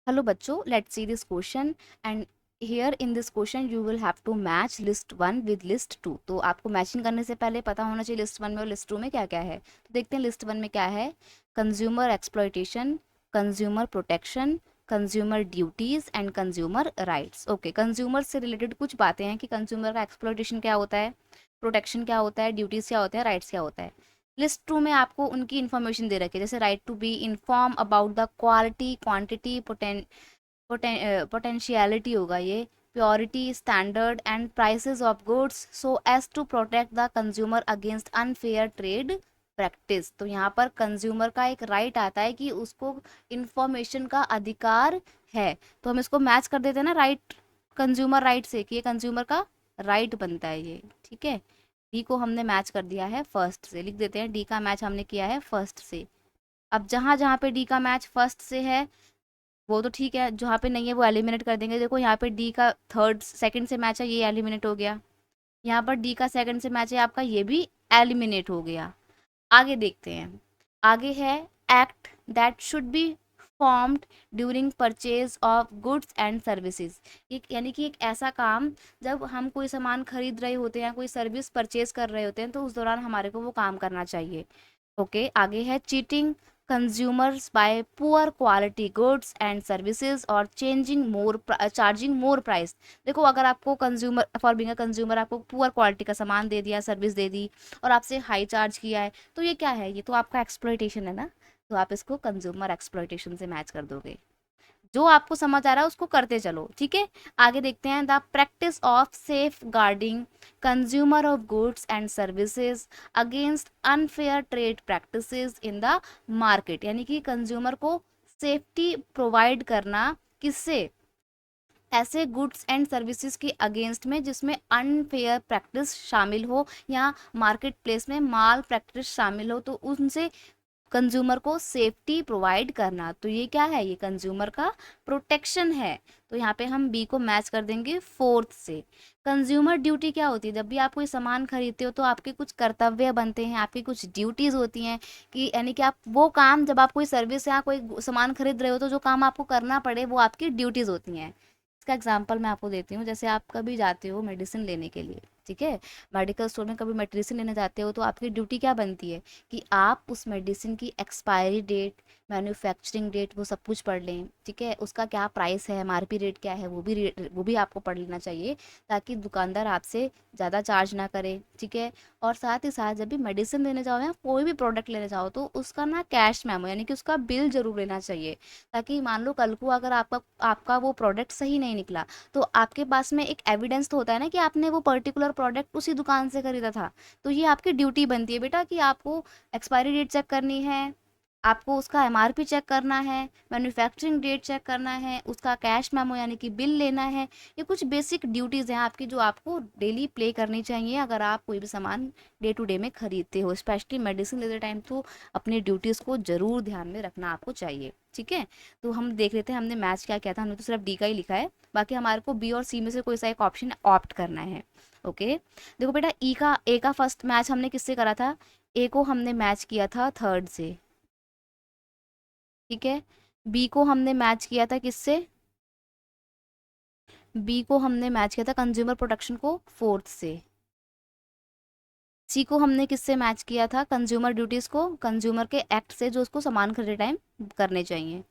Hello बच्चों, let's see this question and here in this question you will have to match list one with list two. तो आपको matching करने से पहले पता होना चाहिए लिस्ट वन में और लिस्ट टू में क्या क्या है। तो देखते हैं लिस्ट वन में क्या है। Consumer exploitation, consumer protection, consumer duties and consumer rights. Okay, consumer से रिलेटेड कुछ बातें हैं कि कंज्यूमर का एक्सप्लॉयटेशन क्या होता है, प्रोटेक्शन क्या होता है, ड्यूटीज क्या होता है, राइट्स क्या होता है। लिस्ट टू में आपको उनकी इन्फॉर्मेशन दे रखी है, जैसे right to be inform about the quality, quantity, potentiality होगा ये, purity, standard and prices of goods so as to protect the consumer against unfair trade practice. तो यहाँ पर कंज्यूमर का एक राइट आता है कि उसको इंफॉर्मेशन का अधिकार है। तो हम इसको मैच कर देते हैं ना राइट, कंज्यूमर राइट से, कि ये कंज्यूमर का राइट बनता है ये। ठीक है, डी को हमने मैच कर दिया है फर्स्ट से, लिख देते हैं डी का मैच हमने किया है फर्स्ट से। अब जहाँ जहाँ पे डी का मैच फर्स्ट से है वो तो ठीक है, जहाँ पे नहीं है वो एलिमिनेट कर देंगे। देखो यहाँ पे डी का थर्ड सेकंड से मैच है, ये एलिमिनेट हो गया। यहाँ पर डी का सेकंड से मैच है आपका, ये भी एलिमिनेट हो गया। आगे देखते हैं, आगे है act that should be formed during purchase of goods and services. एक यानी कि एक ऐसा काम, जब हम कोई सामान खरीद रहे होते हैं, कोई सर्विस परचेज कर रहे होते हैं, तो उस दौरान हमारे को वो काम करना चाहिए। ओके, आगे है cheating consumers bye poor quality goods and services और चार्जिंग मोर प्राइस। देखो अगर आपको consumer for being a consumer आपको पुअर क्वालिटी का सामान दे दिया, सर्विस दे दी और आपसे हाई चार्ज किया है, तो ये क्या है, ये तो आपका एक्सप्लॉयटेशन है ना। तो आप इसको कंज्यूमर एक्सप्लॉयटेशन से मैच कर दोगे। जो आपको समझ आ रहा है उसको करते चलो, ठीक है। आगे देखते हैं, the practice of safeguarding consumer of goods and services against unfair trade practices in the market. यानी कि कंज्यूमर को सेफ्टी प्रोवाइड करना, किससे, ऐसे गुड्स एंड सर्विसेज के अगेंस्ट में जिसमें अनफेयर प्रैक्टिस शामिल हो या मार्केट प्लेस में माल प्रैक्टिस शामिल हो, तो उनसे कंज्यूमर को सेफ्टी प्रोवाइड करना। तो ये क्या है, ये कंज्यूमर का प्रोटेक्शन है। तो यहाँ पे हम बी को मैच कर देंगे फोर्थ से। कंज्यूमर ड्यूटी क्या होती है, जब भी आप कोई सामान खरीदते हो तो आपके कुछ कर्तव्य बनते हैं, आपकी कुछ ड्यूटीज होती हैं, कि यानी कि आप वो काम, जब आप कोई सर्विस या कोई सामान खरीद रहे हो तो जो काम आपको करना पड़े वो आपकी ड्यूटीज होती हैं। इसका एग्जाम्पल मैं आपको देती हूँ, जैसे आप कभी जाते हो मेडिसिन लेने के लिए, ठीक है, मेडिकल स्टोर में कभी मेडिसिन लेने जाते हो, तो आपकी ड्यूटी क्या बनती है कि आप उस मेडिसिन की एक्सपायरी डेट, मैन्युफैक्चरिंग डेट, वो सब कुछ पढ़ लें। ठीक है, उसका क्या प्राइस है, एमआरपी रेट क्या है, वो भी आपको पढ़ लेना चाहिए, ताकि दुकानदार आपसे ज़्यादा चार्ज ना करे। ठीक है, और साथ ही साथ जब भी मेडिसिन लेने जाओ या कोई भी प्रोडक्ट लेने जाओ, तो उसका ना कैश मेमो यानी कि उसका बिल जरूर लेना चाहिए, ताकि मान लो कल को अगर आपका आपका वो प्रोडक्ट सही नहीं निकला, तो आपके पास में एक एविडेंस तो होता है ना कि आपने वो पर्टिकुलर प्रोडक्ट उसी दुकान से खरीदा था। तो ये आपकी ड्यूटी बनती है बेटा, कि आपको एक्सपायरी डेट चेक करनी है, आपको उसका एमआरपी चेक करना है, मैन्युफैक्चरिंग डेट चेक करना है, उसका कैश मेमो यानी कि बिल लेना है। ये कुछ बेसिक ड्यूटीज़ हैं आपकी, जो आपको डेली प्ले करनी चाहिए अगर आप कोई भी सामान डे टू डे में खरीदते हो। स्पेशली मेडिसिन लेते टाइम तो अपनी ड्यूटीज़ को ज़रूर ध्यान में रखना आपको चाहिए। ठीक है, तो हम देख लेते हैं हमने मैच क्या किया था। हमने तो सिर्फ डी का ही लिखा है, बाकी हमारे को बी और सी में से कोई सा एक ऑप्शन ऑप्ट करना है। ओके, देखो बेटा, ए का फर्स्ट मैच हमने किससे करा था, ए को हमने मैच किया था थर्ड से। ठीक है, बी को हमने मैच किया था किससे, बी को हमने मैच किया था कंज्यूमर प्रोटेक्शन को फोर्थ से। सी को हमने किससे मैच किया था, कंज्यूमर ड्यूटीज को, कंज्यूमर के एक्ट से, जो उसको सामान खरीदते टाइम करने चाहिए।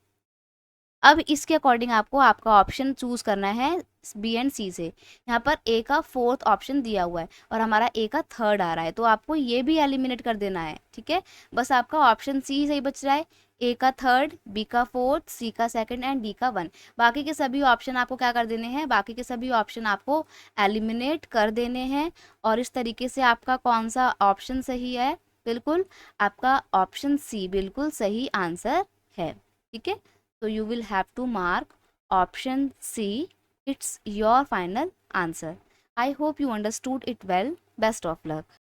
अब इसके अकॉर्डिंग आपको आपका ऑप्शन चूज करना है बी एंड सी से। यहाँ पर ए का फोर्थ ऑप्शन दिया हुआ है और हमारा ए का थर्ड आ रहा है, तो आपको ये भी एलिमिनेट कर देना है। ठीक है, बस आपका ऑप्शन सी सही बच रहा है, ए का थर्ड, बी का फोर्थ, सी का सेकंड एंड डी का वन। बाकी के सभी ऑप्शन आपको क्या कर देने हैं, बाकी के सभी ऑप्शन आपको एलिमिनेट कर देने हैं। और इस तरीके से आपका कौन सा ऑप्शन सही है, बिल्कुल आपका ऑप्शन सी बिल्कुल सही आंसर है। ठीक है, so you will have to mark option C. It's your final answer. I hope you understood it well. Best of luck.